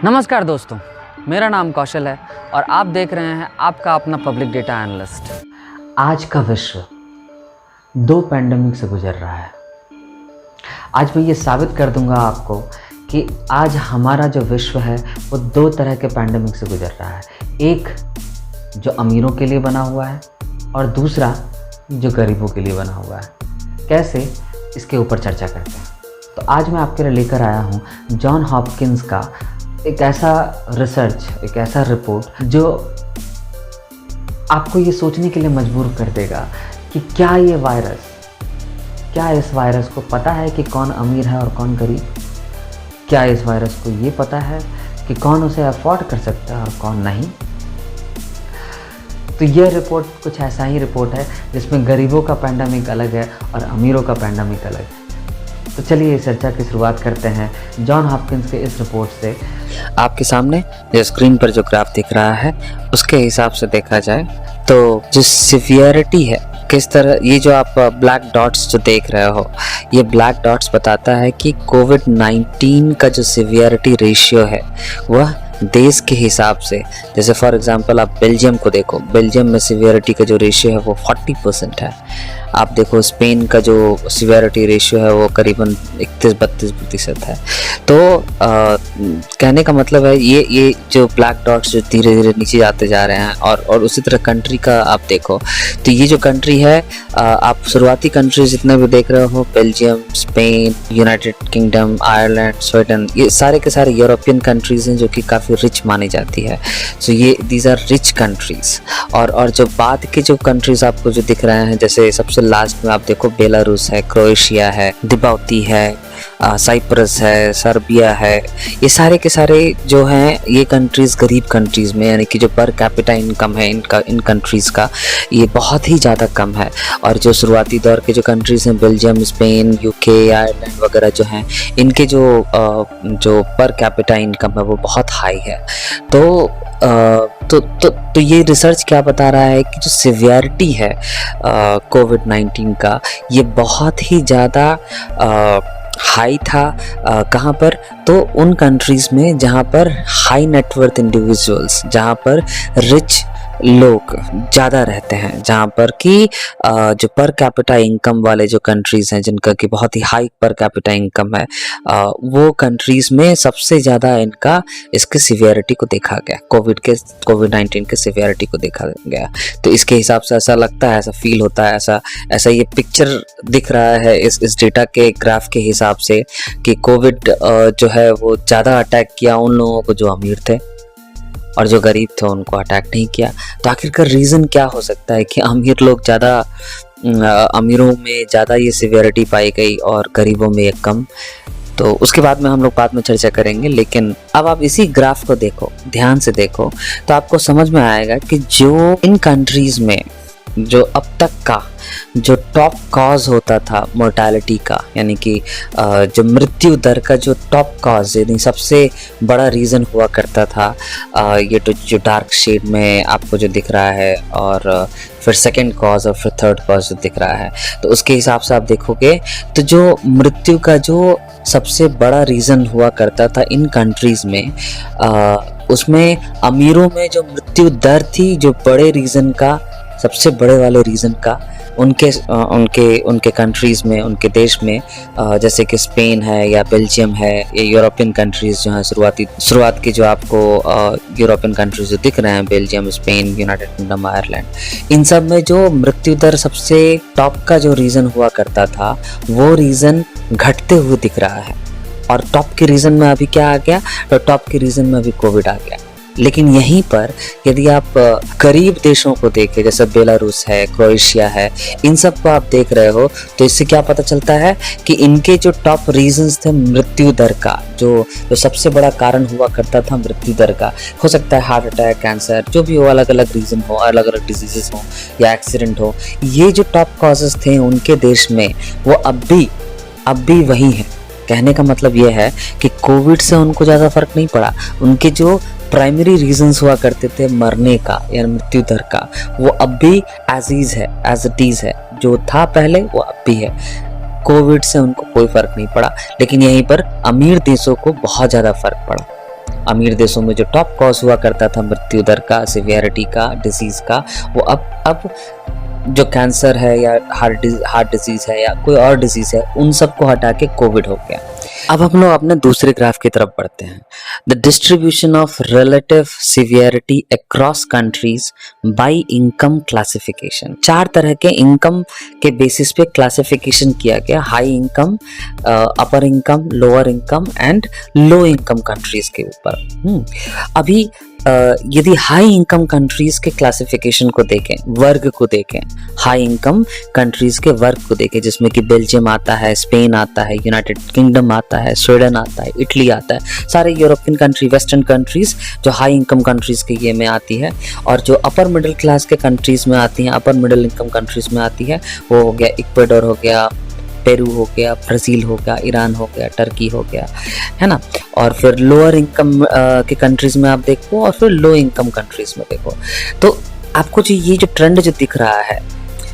नमस्कार दोस्तों, मेरा नाम कौशल है और आप देख रहे हैं आपका अपना पब्लिक डेटा एनालिस्ट। आज का विश्व दो पैंडेमिक से गुजर रहा है। आज मैं ये साबित कर दूंगा आपको कि आज हमारा जो विश्व है वो दो तरह के पैंडेमिक से गुजर रहा है। एक जो अमीरों के लिए बना हुआ है और दूसरा जो गरीबों के लिए बना हुआ है। कैसे, इसके ऊपर चर्चा करते हैं। तो आज मैं आपके लिए लेकर आया हूँ जॉन हॉपकिंस का एक ऐसा रिसर्च, एक ऐसा रिपोर्ट जो आपको ये सोचने के लिए मजबूर कर देगा कि क्या इस वायरस को पता है कि कौन अमीर है और कौन गरीब। क्या इस वायरस को ये पता है कि कौन उसे अफोर्ड कर सकता है और कौन नहीं। तो यह रिपोर्ट कुछ ऐसा ही रिपोर्ट है जिसमें गरीबों का पैंडेमिक अलग है और अमीरों का पैंडेमिक अलग है। तो चलिए इस चर्चा की शुरुआत करते हैं जॉन हॉपकिंस के इस रिपोर्ट से। आपके सामने जो स्क्रीन पर जो ग्राफ दिख रहा है उसके हिसाब से देखा जाए तो जो सिवियरिटी है, किस तरह ये जो आप ब्लैक डॉट्स जो देख रहे हो, ये ब्लैक डॉट्स बताता है कि कोविड-19 का जो सिवियरिटी रेशियो है वह देश के हिसाब से, जैसे फॉर एग्जांपल आप बेल्जियम को देखो, बेल्जियम में सिवियरिटी का जो रेशियो है वो 40% है। आप देखो स्पेन का जो सिवियरिटी रेशियो है वो करीबन 31-32% है। तो कहने का मतलब है ये जो ब्लैक डॉट्स जो धीरे धीरे नीचे जाते जा रहे हैं और उसी तरह कंट्री का आप देखो तो ये जो कंट्री है, आप शुरुआती कंट्रीज जितने भी देख रहे हो, Belgium, Spain, United Kingdom, Ireland, Sweden, ये सारे के सारे यूरोपियन कंट्रीज हैं जो कि काफ़ी रिच मानी जाती है। सो ये दीज आर रिच कंट्रीज। और जो बाद के जो कंट्रीज आपको जो दिख रहे हैं, जैसे सबसे लास्ट में आप देखो बेलारूस है, क्रोएशिया है, डिबाउती है, साइप्रस है, सर्बिया है, ये सारे के सारे जो हैं ये कंट्रीज़ गरीब कंट्रीज़ में, यानी कि जो पर कैपिटा इनकम है इन कंट्रीज़ का ये बहुत ही ज़्यादा कम है। और जो शुरुआती दौर के जो कंट्रीज़ हैं, बेल्जियम, स्पेन, यूके, आयरलैंड वगैरह जो हैं, इनके जो पर कैपिटा इनकम है वो बहुत हाई है। तो ये रिसर्च क्या बता रहा है कि जो सिवियरिटी है कोविड-19 का, ये बहुत ही ज़्यादा हाई था। कहाँ पर? तो उन कंट्रीज़ में जहाँ पर हाई नेटवर्थ इंडिविजुअल्स, जहाँ पर रिच लोग ज़्यादा रहते हैं, जहाँ पर कि जो पर कैपिटा इनकम वाले जो कंट्रीज़ हैं जिनका कि बहुत ही हाई पर कैपिटा इनकम है, वो कंट्रीज़ में सबसे ज़्यादा इसके सिवियरिटी को देखा गया, कोविड-19 के सिवियरिटी को देखा गया। तो इसके हिसाब से ऐसा लगता है, ऐसा फील होता है, ऐसा ये पिक्चर दिख रहा है इस डेटा के ग्राफ के हिसाब से कि कोविड जो है वो ज़्यादा अटैक किया उन लोगों को जो अमीर थे और जो गरीब थे उनको अटैक नहीं किया। तो आखिरकार रीज़न क्या हो सकता है कि अमीरों में ज़्यादा ये सिवियरिटी पाई गई और गरीबों में ये कम? तो उसके बाद में हम लोग बाद में चर्चा करेंगे। लेकिन अब आप इसी ग्राफ को देखो, ध्यान से देखो, तो आपको समझ में आएगा कि जो इन कंट्रीज़ में जो अब तक का जो टॉप कॉज होता था मोर्टालिटी का, यानी कि जो मृत्यु दर का जो टॉप कॉज, यानी सबसे बड़ा रीज़न हुआ करता था, ये तो जो डार्क शेड में आपको जो दिख रहा है, और फिर सेकंड कॉज और फिर थर्ड कॉज जो दिख रहा है, तो उसके हिसाब से आप देखोगे तो जो मृत्यु का जो सबसे बड़ा रीज़न हुआ करता था इन कंट्रीज़ में, उसमें अमीरों में जो मृत्यु दर थी, जो बड़े रीज़न का, सबसे बड़े वाले रीज़न का उनके कंट्रीज़ में, उनके देश में, जैसे कि स्पेन है या बेल्जियम है, ये यूरोपियन कंट्रीज़ जो हैं, शुरुआत की जो आपको यूरोपियन कंट्रीज़ जो दिख रहे हैं, Belgium, Spain, United Kingdom, Ireland, इन सब में जो मृत्यु दर सबसे टॉप का जो रीज़न हुआ करता था वो रीज़न घटते हुए दिख रहा है। और टॉप के रीज़न में अभी क्या आ गया? तो टॉप के रीज़न में अभी कोविड आ गया। लेकिन यहीं पर यदि आप गरीब देशों को देखें, जैसे बेलारूस है, क्रोएशिया है, इन सब को आप देख रहे हो, तो इससे क्या पता चलता है कि इनके जो टॉप रीजंस थे मृत्यु दर का, जो सबसे बड़ा कारण हुआ करता था मृत्यु दर का, हो सकता है हार्ट अटैक, कैंसर, जो भी हो, अलग अलग रीज़न हो, अलग अलग डिजीजेस हो या एक्सीडेंट हो, ये जो टॉप कॉजेज थे उनके देश में वो अब भी वही है। कहने का मतलब ये है कि कोविड से उनको ज़्यादा फर्क नहीं पड़ा। उनके जो प्राइमरी रीजंस हुआ करते थे मरने का या मृत्यु दर का, वो अब भी एज इट इज है, जो था पहले वो अब भी है। कोविड से उनको कोई फर्क नहीं पड़ा, लेकिन यहीं पर अमीर देशों को बहुत ज़्यादा फर्क पड़ा। अमीर देशों में जो टॉप कॉज हुआ करता था मृत्यु दर का, सिवियरिटी का, डिजीज का, वो अब जो कैंसर है या हार्ट डिजीज है या कोई और डिजीज है, उन सबको हटा के कोविड हो गया। अब हम लोग अपने दूसरे ग्राफ की तरफ बढ़ते हैं। The distribution of relative severity across countries by income classification. 4 तरह के इनकम के बेसिस पे क्लासिफिकेशन किया गया, high income, upper income, lower income and low income countries के ऊपर। अभी यदि हाई इनकम कंट्रीज के क्लासिफिकेशन को देखें, वर्ग को देखें, हाई इनकम कंट्रीज के वर्ग को देखें, जिसमें कि बेल्जियम आता है, स्पेन आता है, यूनाइटेड किंगडम आता है, स्वीडन आता है, इटली आता है, सारे यूरोपियन कंट्री, वेस्टर्न कंट्रीज जो हाई इनकम कंट्रीज के ये में आती है। और जो अपर मिडिल क्लास के कंट्रीज में आती हैं, अपर मिडिल इनकम कंट्रीज में आती है, वो हो गया इक्वाडोर हो गया, पेरू हो गया, ब्राज़ील हो गया, ईरान हो गया, टर्की हो गया, है ना। और फिर लोअर इनकम के कंट्रीज में आप देखो, और फिर लो इनकम कंट्रीज में देखो, तो आपको जो ये जो ट्रेंड जो दिख रहा है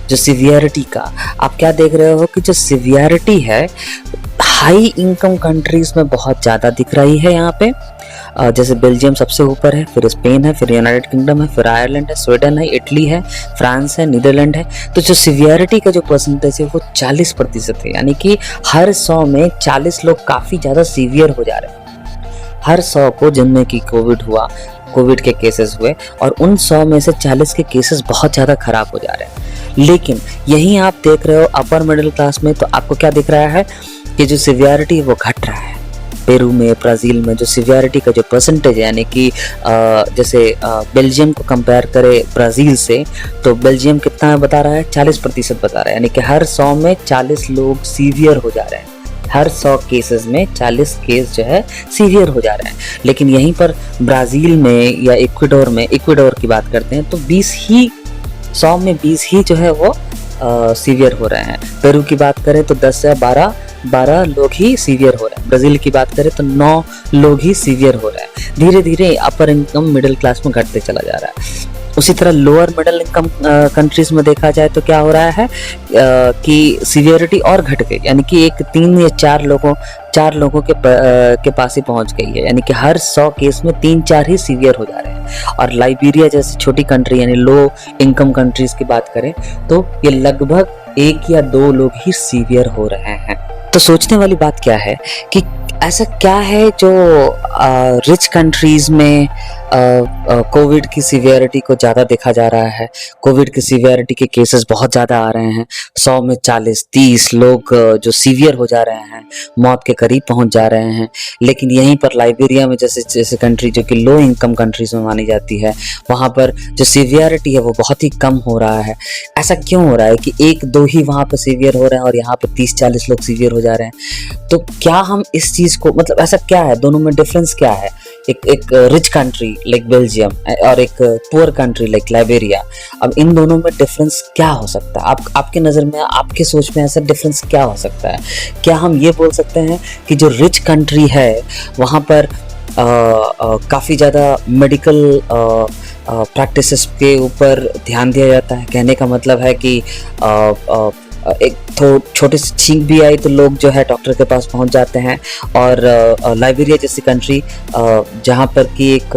जो सिवियरिटी का, आप क्या देख रहे हो कि जो सिवियरिटी है हाई इनकम कंट्रीज में बहुत ज़्यादा दिख रही है यहाँ पे। जैसे बेल्जियम सबसे ऊपर है, फिर स्पेन है, फिर यूनाइटेड किंगडम है, फिर आयरलैंड है, स्वीडन है, इटली है, फ्रांस है, नीदरलैंड है। तो जो सिवियरिटी का जो परसेंटेज है वो 40% है, यानी कि हर 100 में 40 लोग काफ़ी ज़्यादा सीवियर हो जा रहे हैं। हर 100 को जिनमें कि कोविड हुआ, कोविड के केसेस हुए, और उन 100 में से 40 के केसेस बहुत ज़्यादा खराब हो जा रहे हैं। लेकिन यहीं आप देख रहे हो अपर मिडिल क्लास में, तो आपको क्या दिख रहा है कि जो सिवियरिटी है वो घट रहा है। पेरू में, ब्राज़ील में जो सिवियरिटी का जो परसेंटेज है, यानी कि जैसे बेल्जियम को कंपेयर करें ब्राज़ील से, तो बेल्जियम कितना बता रहा है, 40% बता रहा है, यानी कि हर 100 में 40 लोग सीवियर हो जा रहे हैं। हर 100 केसेस में 40 केस जो है सीवियर हो जा रहे हैं। लेकिन यहीं पर ब्राज़ील में या इक्वाडोर में, इक्वाडोर की बात करते हैं तो 100 में 20 ही जो है वो सीवियर हो रहे हैं। पेरू की बात करें तो 10 से 12 लोग ही सीवियर हो रहे हैं। ब्राज़ील की बात करें तो 9 लोग ही सीवियर हो रहे हैं। धीरे धीरे अपर इनकम मिडिल क्लास में घटते चला जा रहा है। उसी तरह लोअर मिडिल इनकम कंट्रीज में देखा जाए तो क्या हो रहा है कि सीवियरिटी और घट गई, यानी कि एक 3 या 4 लोगों के पास ही पहुंच गई है, यानी कि हर 100 केस में 3-4 ही सीवियर हो जा रहे हैं। और लाइबेरिया जैसी छोटी कंट्री यानी लो इनकम कंट्रीज की बात करें तो ये लगभग 1 या 2 लोग ही सीवियर हो रहे हैं। तो सोचने वाली बात क्या है कि ऐसा क्या है जो रिच कंट्रीज में कोविड की सीवियरिटी को ज़्यादा देखा जा रहा है। कोविड की सीवियरिटी के केसेस बहुत ज़्यादा आ रहे हैं, 100 में 40-30 लोग जो सीवियर हो जा रहे हैं, मौत के करीब पहुंच जा रहे हैं। लेकिन यहीं पर लाइबेरिया में जैसे कंट्री जो कि लो इनकम कंट्रीज में मानी जाती है, वहाँ पर जो सीवियरिटी है वो बहुत ही कम हो रहा है। ऐसा क्यों हो रहा है कि 1-2 ही वहाँ पर सीवियर हो रहे हैं और यहाँ पर 30-40 लोग सीवियर हो जा रहे हैं। तो क्या हम इस चीज़ को, मतलब ऐसा क्या है, दोनों में डिफरेंस क्या है? एक रिच कंट्री लाइक बेल्जियम और एक पुअर कंट्री लाइक लाइबेरिया, अब इन दोनों में डिफरेंस क्या हो सकता है? आपके नज़र में, आपके सोच में ऐसा डिफरेंस क्या हो सकता है? क्या हम ये बोल सकते हैं कि जो रिच कंट्री है वहाँ पर काफ़ी ज़्यादा मेडिकल प्रैक्टिसेस के ऊपर ध्यान दिया जाता है? कहने का मतलब है कि एक छोटी सी छींक भी आई तो लोग जो है डॉक्टर के पास पहुंच जाते हैं। और लाइबेरिया जैसी कंट्री जहां पर कि एक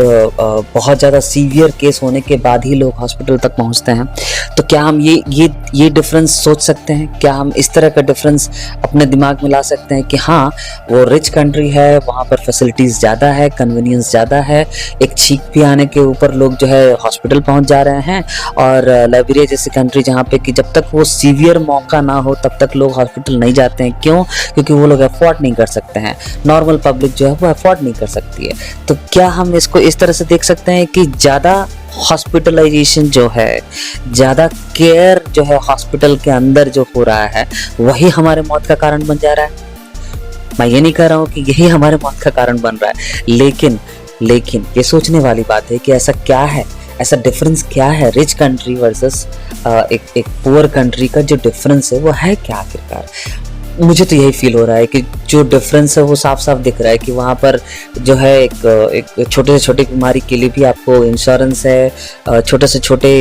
बहुत ज़्यादा सीवियर केस होने के बाद ही लोग हॉस्पिटल तक पहुंचते हैं। तो क्या हम ये डिफरेंस सोच सकते हैं? क्या हम इस तरह का डिफरेंस अपने दिमाग में ला सकते हैं कि हाँ, वो रिच कंट्री है, वहाँ पर फैसिलिटीज़ ज़्यादा है, कन्वीनियंस ज़्यादा है, एक छींक भी आने के ऊपर लोग जो है हॉस्पिटल पहुँच जा रहे हैं, और लाइबेरिया जैसी कंट्री जहाँ पे कि जब तक वो सीवियर मौका ना हो तब तक लोग हॉस्पिटल नहीं जाते हैं। क्यों? क्योंकि वो लोग अफोर्ड नहीं कर सकते हैं, नॉर्मल पब्लिक जो है वो अफोर्ड नहीं कर सकती है। तो क्या हम इसको इस तरह से देख सकते हैं कि ज़्यादा हॉस्पिटलाइजेशन जो है, ज़्यादा केयर जो है हॉस्पिटल के अंदर जो हो रहा है, वही हमारे मौत का कारण बन जा रहा है? मैं ये नहीं कह रहा हूँ कि यही हमारे मौत का कारण बन रहा है, लेकिन ये सोचने वाली बात है कि ऐसा क्या है, ऐसा डिफरेंस क्या है रिच कंट्री वर्सेस एक पुअर कंट्री का जो डिफरेंस है वो है क्या आखिरकार? मुझे तो यही फील हो रहा है कि जो डिफरेंस है वो साफ साफ दिख रहा है कि वहाँ पर जो है एक छोटे से छोटे बीमारी के लिए भी आपको इंश्योरेंस है, छोटे से छोटे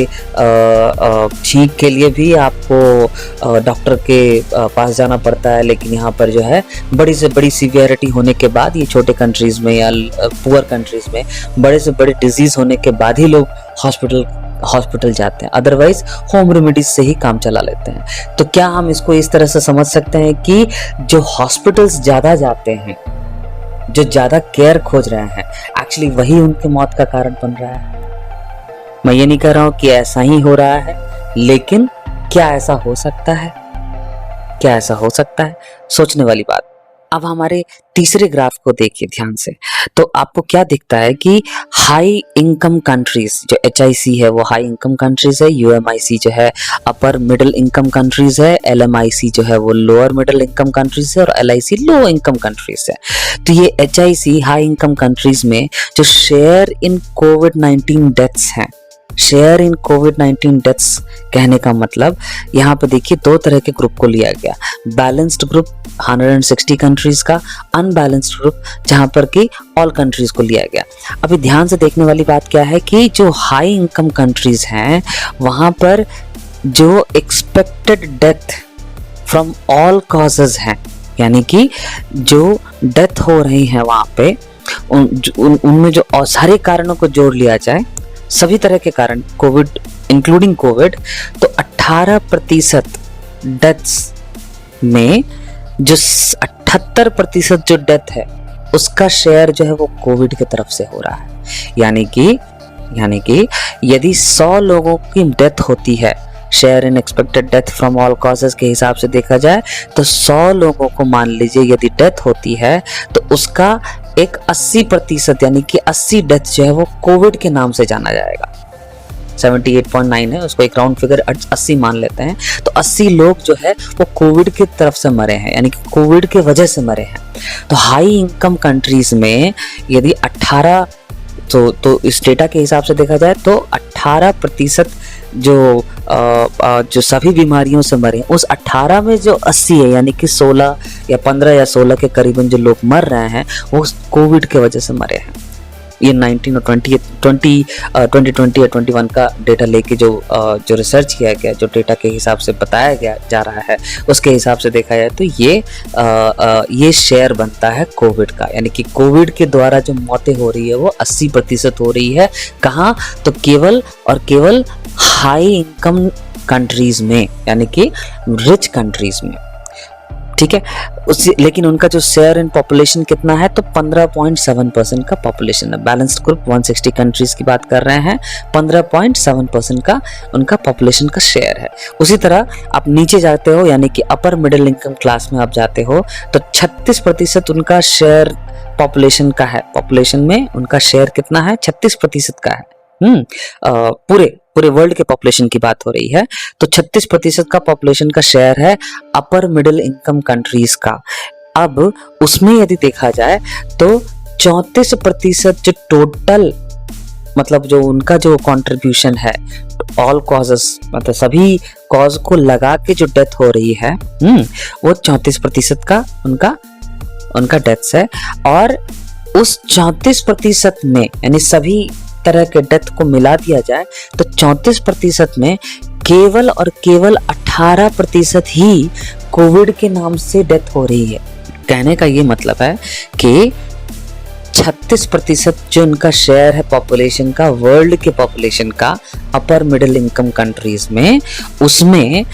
छींक के लिए भी आपको डॉक्टर के पास जाना पड़ता है, लेकिन यहाँ पर जो है बड़ी से बड़ी सीवियरिटी होने के बाद, ये छोटे कंट्रीज़ में या पुअर कंट्रीज़ में बड़े से बड़े डिजीज़ होने के बाद ही लोग हॉस्पिटल जाते हैं, अदरवाइज होम रेमेडीज से ही काम चला लेते हैं। तो क्या हम इसको इस तरह से समझ सकते हैं कि जो हॉस्पिटल्स ज़्यादा जाते हैं, जो ज़्यादा केयर खोज रहे हैं, एक्चुअली वही उनके मौत का कारण बन रहा है? मैं ये नहीं कह रहा हूँ कि ऐसा ही हो रहा है, लेकिन क्या ऐसा हो सकता है? क्या ऐसा हो सकता है? सोचने वाली बात। अब हमारे तीसरे ग्राफ को देखिए ध्यान से, तो आपको क्या दिखता है कि हाई इनकम कंट्रीज, जो HIC है वो हाई इनकम कंट्रीज है, UMIC जो है अपर मिडिल इनकम कंट्रीज है, LMIC जो है वो लोअर मिडिल इनकम कंट्रीज है और LIC लो इनकम कंट्रीज है। तो ये HIC हाई इनकम कंट्रीज में जो शेयर इन कोविड-19 डेथ्स हैं, शेयर इन कोविड-19 डेथ्स कहने का मतलब यहाँ पे देखिए दो तरह के ग्रुप को लिया गया, बैलेंस्ड ग्रुप 160 कंट्रीज का, अनबैलेंस्ड ग्रुप जहाँ पर कि ऑल कंट्रीज को लिया गया। अभी ध्यान से देखने वाली बात क्या है कि जो हाई इनकम कंट्रीज हैं वहाँ पर जो expected death from all causes हैं, यानी कि जो डेथ हो रही है वहाँ पे उनमें जो सारे कारणों को जोड़ लिया जाए, सभी तरह के कारण कोविड इंक्लूडिंग कोविड, तो 18% डेथ्स में जो 78% जो डेथ है उसका शेयर जो है वो कोविड की तरफ से हो रहा है। यानी कि यदि 100 लोगों की डेथ होती है, share in expected death from all causes के हिसाब से देखा जाए तो 100 लोगों को मान लीजिए यदि डेथ होती है तो उसका एक 80% यानी कि 80 डेथ जो है वो कोविड के नाम से जाना जाएगा। 78.9 है, उसको एक राउंड फिगर 80 मान लेते हैं, तो 80 लोग जो है वो कोविड की तरफ से मरे हैं, यानी कि कोविड के वजह से मरे हैं। तो हाई इनकम कंट्रीज में यदि 18 तो इस डेटा के हिसाब से देखा जाए तो 18% जो सभी बीमारियों से मरे, उस 18 में जो 80 है यानी कि 16 या 15 या 16 के करीबन जो लोग मर रहे हैं वो कोविड के वजह से मरे हैं। ये 19 और 2020 या 21 का डेटा लेके जो रिसर्च किया गया, जो डेटा के हिसाब से बताया गया जा रहा है, उसके हिसाब से देखा जाए तो ये शेयर बनता है कोविड का, यानी कि कोविड के द्वारा जो मौतें हो रही है वो 80% हो रही है। कहाँ? तो केवल और केवल हाई इनकम कंट्रीज में, यानी कि रिच कंट्रीज में। ठीक है, लेकिन उनका जो शेयर इन पॉपुलेशन कितना है तो 15.7% का पॉपुलेशन है। बैलेंस्ड ग्रुप 160 कंट्रीज की बात कर रहे हैं, 15.7% का उनका पॉपुलेशन का शेयर है। उसी तरह आप नीचे जाते हो यानी कि अपर मिडिल इनकम क्लास में आप जाते हो तो 36% उनका शेयर पॉपुलेशन का है। पॉपुलेशन में उनका शेयर कितना है? 36% का है। पूरे वर्ल्ड के पॉपुलेशन की बात हो रही है तो 36% का पॉपुलेशन का शेयर है अपर मिडिल इनकम कंट्रीज का। अब उसमें यदि देखा जाए तो 34% जो टोटल, मतलब जो उनका जो कंट्रीब्यूशन है ऑल कॉजेस, मतलब सभी कॉज को लगा के जो डेथ हो रही है वो 34% का उनका डेथ्स है। और उस 34% में यानी सभी तरह के डेथ को मिला दिया जाए तो 34% में केवल और केवल 18% ही कोविड के नाम से डेथ हो रही है। कहने का ये मतलब है कि 36% जो उनका शेयर है पॉपुलेशन का, वर्ल्ड के पॉपुलेशन का अपर मिडिल इनकम कंट्रीज में, उसमें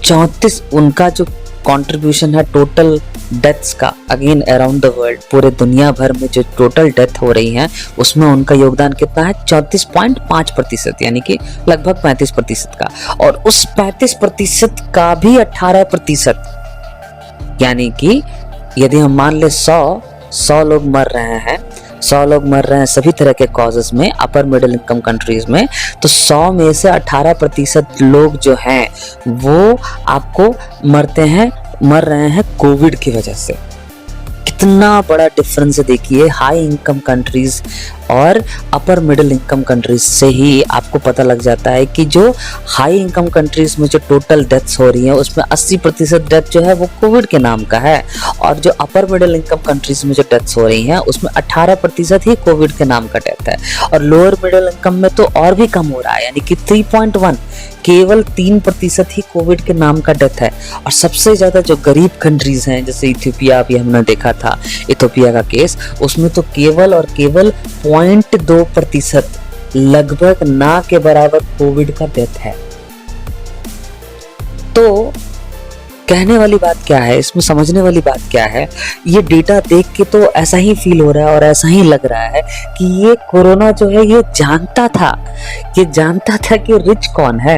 34 उनका जो कंट्रीब्यूशन है टोटल डेथ्स का, अगेन अराउंड द वर्ल्ड, पूरे दुनिया भर में जो टोटल डेथ हो रही है उसमें उनका योगदान कितना है? 34.5%, यानी कि लगभग 35% का। और उस 35% का भी 18%, यानी कि यदि हम मान ले 100 लोग मर रहे हैं, 100 लोग मर रहे हैं सभी तरह के कॉजेज में अपर मिडिल इनकम कंट्रीज में, तो 100 में से 18% लोग जो हैं वो आपको मर रहे हैं कोविड की वजह से। कितना बड़ा डिफरेंस है देखिए हाई इनकम कंट्रीज और अपर मिडिल इनकम कंट्रीज से ही आपको पता लग जाता है कि जो हाई इनकम कंट्रीज में जो टोटल डेथ्स हो रही हैं उसमें 80% डेथ जो है वो कोविड के नाम का है, और जो अपर मिडिल इनकम कंट्रीज में जो डेथ्स हो रही हैं उसमें 18% ही कोविड के नाम का डेथ है, और लोअर मिडिल इनकम में तो और भी कम हो रहा है, यानी कि 3.1, केवल 3% ही कोविड के नाम का डेथ है। और सबसे ज्यादा जो गरीब कंट्रीज हैं जैसे इथियोपिया, अभी हमने देखा था इथियोपिया का केस, उसमें तो केवल और केवल 0.2%, लगभग ना के बराबर कोविड का डेथ है। तो कहने वाली बात क्या है, इसमें समझने वाली बात क्या है, ये डेटा देख के तो ऐसा ही फील हो रहा है और ऐसा ही लग रहा है कि ये कोरोना जो है ये जानता था कि रिच कौन है,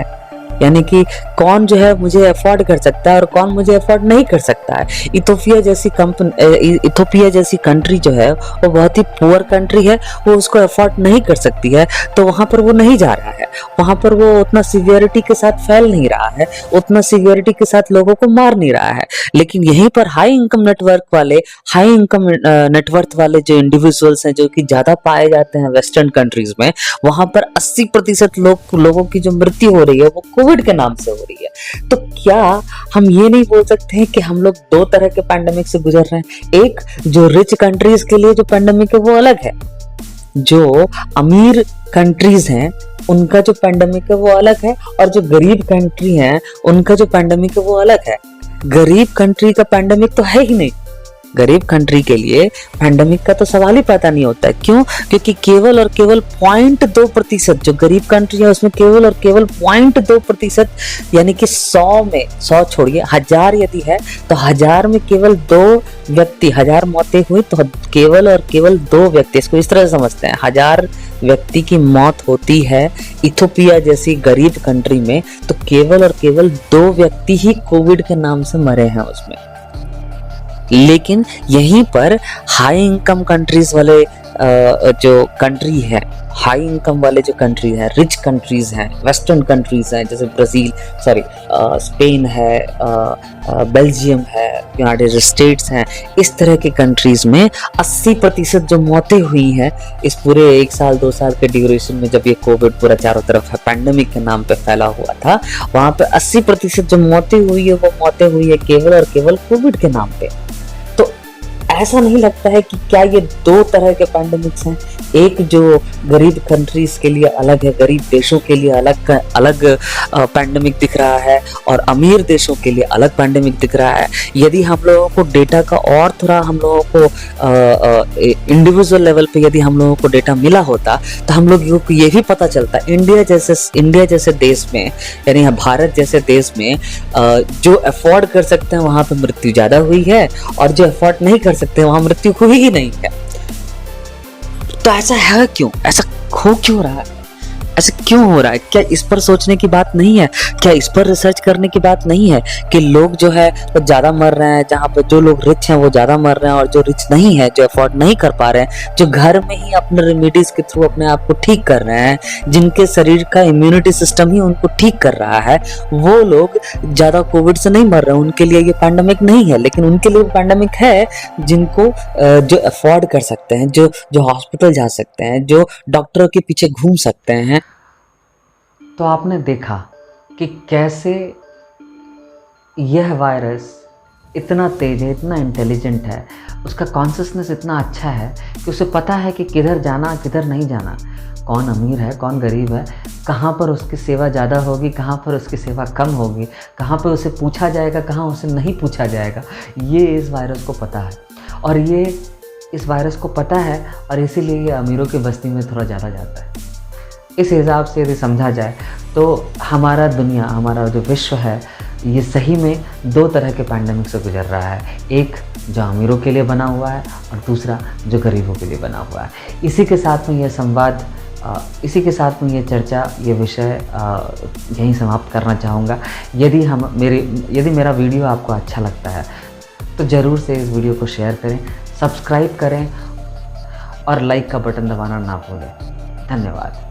यानी कि कौन जो है मुझे अफोर्ड कर सकता है और कौन मुझे अफोर्ड नहीं कर सकता है। इथियोपिया जैसी कंट्री जो है वो बहुत ही पुअर कंट्री है, वो उसको अफोर्ड नहीं कर सकती है, तो वहां पर वो नहीं जा रहा है, वहां पर वो उतना सिवियरिटी के साथ फैल नहीं रहा है, उतना सिवियरिटी के साथ लोगों को मार नहीं रहा है। लेकिन यहीं पर हाई इनकम नेटवर्थ वाले जो इंडिविजुअल्स हैं जो कि ज्यादा पाए जाते हैं वेस्टर्न कंट्रीज में, वहां पर 80% लोगों की जो मृत्यु हो रही है वो कोविड के नाम से हो रही है। तो क्या हम ये नहीं बोल सकते हैं कि हम लोग दो तरह के पैंडेमिक से गुजर रहे हैं? एक, जो रिच कंट्रीज के लिए जो पैंडेमिक है वो अलग है, जो अमीर कंट्रीज हैं उनका जो पैंडेमिक है वो अलग है, और जो गरीब कंट्री हैं उनका जो पैंडेमिक है वो अलग है। गरीब कंट्री का पैंडेमिक तो है ही नहीं, गरीब कंट्री के लिए पैंडेमिक का तो सवाल ही पैदा नहीं होता है। क्यों? क्योंकि केवल और केवल 0.2%, जो गरीब कंट्री है उसमें केवल और केवल 0.2%, यानी कि 100 में 100 छोड़िए, 1000 यदि है तो 1000 में केवल 2 व्यक्ति, 1000 मौतें हुई तो केवल और केवल 2 व्यक्ति, इसको इस तरह से समझते हैं, 1000 व्यक्ति की मौत होती है इथियोपिया जैसी गरीब कंट्री में, तो केवल और केवल 2 व्यक्ति ही कोविड के नाम से मरे हैं उसमें। लेकिन यहीं पर हाई इनकम कंट्रीज वाले जो कंट्री है, हाई इनकम वाले जो कंट्री है, रिच कंट्रीज हैं, वेस्टर्न कंट्रीज हैं, जैसे स्पेन है, बेल्जियम है, यूनाइटेड स्टेट्स हैं, इस तरह के कंट्रीज में 80% जो मौतें हुई हैं इस पूरे 1 साल 2 साल के ड्यूरेशन में, जब ये कोविड पूरा चारों तरफ पैंडेमिक के नाम पे फैला हुआ था, वहां पे 80% जो मौतें हुई है वो मौतें हुई है केवल और केवल कोविड के नाम पे। ऐसा नहीं लगता है कि क्या ये 2 तरह के पैंडेमिक्स हैं? एक जो गरीब कंट्रीज के लिए अलग है, गरीब देशों के लिए अलग पैंडेमिक दिख रहा है, और अमीर देशों के लिए अलग पैंडेमिक दिख रहा है। यदि हम लोगों को डेटा का और थोड़ा हम लोगों को इंडिविजुअल लेवल पे यदि हम लोगों को डेटा मिला होता तो हम लोगों को ये भी पता चलता, इंडिया जैसे देश में, यानी भारत जैसे देश में जो अफोर्ड कर सकते हैं वहां पे मृत्यु ज्यादा हुई है, और जो अफोर्ड नहीं कर सकते वहां मृत्यु हुई ही नहीं है। तो ऐसा है क्यों? ऐसा हो क्यों रहा है? ऐसा क्यों हो रहा है? क्या इस पर सोचने की बात नहीं है? क्या इस पर रिसर्च करने की बात नहीं है कि लोग जो है वो ज्यादा मर रहे हैं, जहाँ पर जो लोग रिच हैं वो ज्यादा मर रहे हैं, और जो रिच नहीं है, जो अफोर्ड नहीं कर पा रहे हैं, जो घर में ही अपने रेमेडीज के थ्रू अपने आप को ठीक कर रहे हैं, जिनके शरीर का इम्यूनिटी सिस्टम ही उनको ठीक कर रहा है, वो लोग ज्यादा कोविड से नहीं मर रहे हैं, उनके लिए ये पैंडेमिक नहीं है। लेकिन उनके लिए पैंडेमिक है जिनको जो अफोर्ड कर सकते हैं, जो हॉस्पिटल जा सकते हैं, जो डॉक्टरों के पीछे घूम सकते हैं। तो आपने देखा कि कैसे यह वायरस इतना तेज है, इतना इंटेलिजेंट है, उसका कॉन्शियसनेस इतना अच्छा है कि उसे पता है कि किधर जाना किधर नहीं जाना, कौन अमीर है कौन गरीब है, कहाँ पर उसकी सेवा ज़्यादा होगी कहाँ पर उसकी सेवा कम होगी, कहाँ पर उसे पूछा जाएगा कहाँ उसे नहीं पूछा जाएगा, ये इस वायरस को पता है। और ये इस वायरस को पता है और इसीलिए ये अमीरों की बस्ती में थोड़ा ज़्यादा जाता है। इस हिसाब से यदि समझा जाए तो हमारा दुनिया, हमारा जो विश्व है, ये सही में 2 तरह के पैंडेमिक से गुजर रहा है। एक जो अमीरों के लिए बना हुआ है और दूसरा जो गरीबों के लिए बना हुआ है। इसी के साथ में ये संवाद, इसी के साथ में ये चर्चा, ये विषय यहीं समाप्त करना चाहूँगा। यदि मेरा वीडियो आपको अच्छा लगता है तो ज़रूर से इस वीडियो को शेयर करें, सब्सक्राइब करें और लाइक का बटन दबाना ना भूलें। धन्यवाद।